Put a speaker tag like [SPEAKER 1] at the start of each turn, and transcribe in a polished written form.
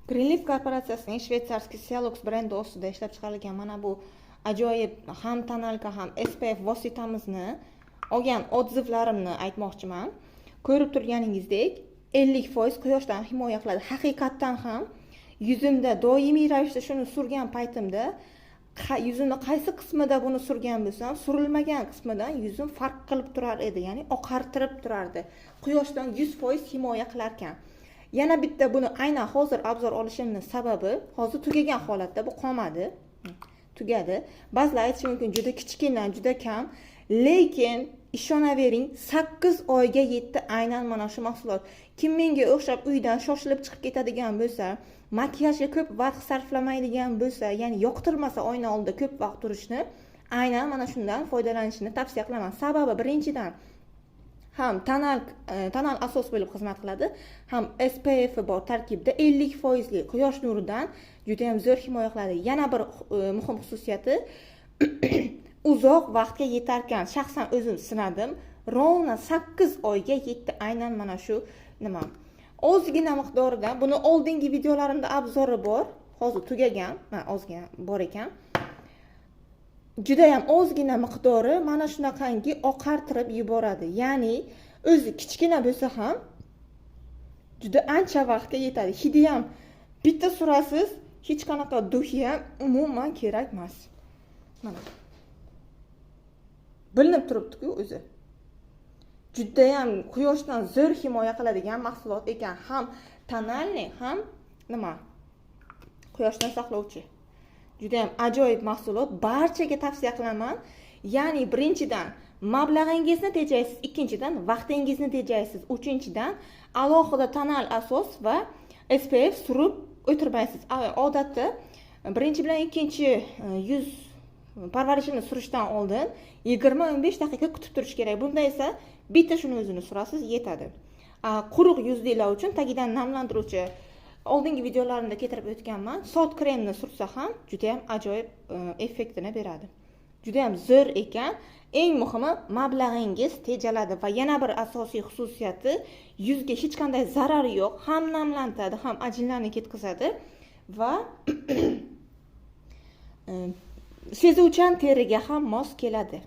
[SPEAKER 1] Greenleaf korporatsiyasining shvetsarskiy Celux brendi ostida ishlab chiqarilgan mana bu ajoyib ham tonalka ham SPF vositamizni olgan odzivlarimni aytmoqchiman. Ko'rib turganingizdek 50% quyoshdan himoya qiladi. Haqiqatdan ham yuzimda doimiy ravishda shuni surgan paytimda yuzimda qaysi qismida buni surgan bo'lsam, surilmagan qismidan yuzim farq qilib turar edi, ya'ni oqartirib turardi. Quyoshdan 100% himoya qilar ekan. Yana bitta buni aynan hozir obzor olishimning sababi, hozir tugagan holatda bu qolmadi. Tugadi. Ba'zilar aytishi mumkin, juda kichkina, juda kam, lekin ishonavering 8 oyga yetdi aynan mana shu mahsulot. Kim menga o'xshab uydan shoshilib chiqib ketadigan bo'lsa, makiyajga ko'p vaqt sarflamaydigan bo'lsa, ya'ni yoqtirmasa oyna oldida ko'p vaqt turishni, aynan mana shundan foydalanishni tavsiya qilaman. Sababi birinchidan ham tonal asos bo'lib xizmat qiladi, ham SPF bor tarkibda 50% li quyosh nuridan juda ham zo'r himoya qiladi. Yana bir muhim xususiyati uzoq vaqtga yetar ekan. Shaxsan o'zim sinadim. Rovna 8 oyga yetdi aynan mana shu nima. Ozgina miqdorida, buni oldingi videolarimda obzori bor. Hozir tugagan, ozgina bor ekan. Juda ham ozgina miqdori mana shunaqangi oqartirib yuboradi. Ya'ni o'zi kichkina bo'lsa ham juda ancha vaqtga yetadi. Hidi ham bitta surasiz, hech qanaqa duhi ham umuman kerak emas. Mana. Bilinib turibdi-ku o'zi. Juda ham quyoshdan zo'r himoya qiladigan mahsulot ekan. Ham tonalni, ham nima? Quyoshdan saqlovchi. Juda ham ajoyib mahsulot, barchaga tavsiya qilaman. Ya'ni birinchidan mablag'ingizni tejaysiz, ikkinchidan vaqtingizni tejaysiz, uchinchidan alohida tonal asos va SPF surib o'tirmaysiz. Odatda birinchi bilan ikkinchi yuz parvarishini surishdan oldin 20-15 daqiqa kutib turish kerak. Bunda esa bitta shuni o'zini surasiz, yetadi. Quruq yuzlilar uchun tagidan namlantiruvchi oldingi videolarimda keltirib o'tganman. Soat kremni sursa ham juda ham ajoyib effektini beradi. Juda ham zo'r ekan. Eng muhimi mablag'ingiz tejaladi va yana bir asosiy xususiyati yuzga hech qanday zarari yo'q. Ham namlantadi, ham ajinlarni ketkazadi va sezuvchan teriga ham mos keladi.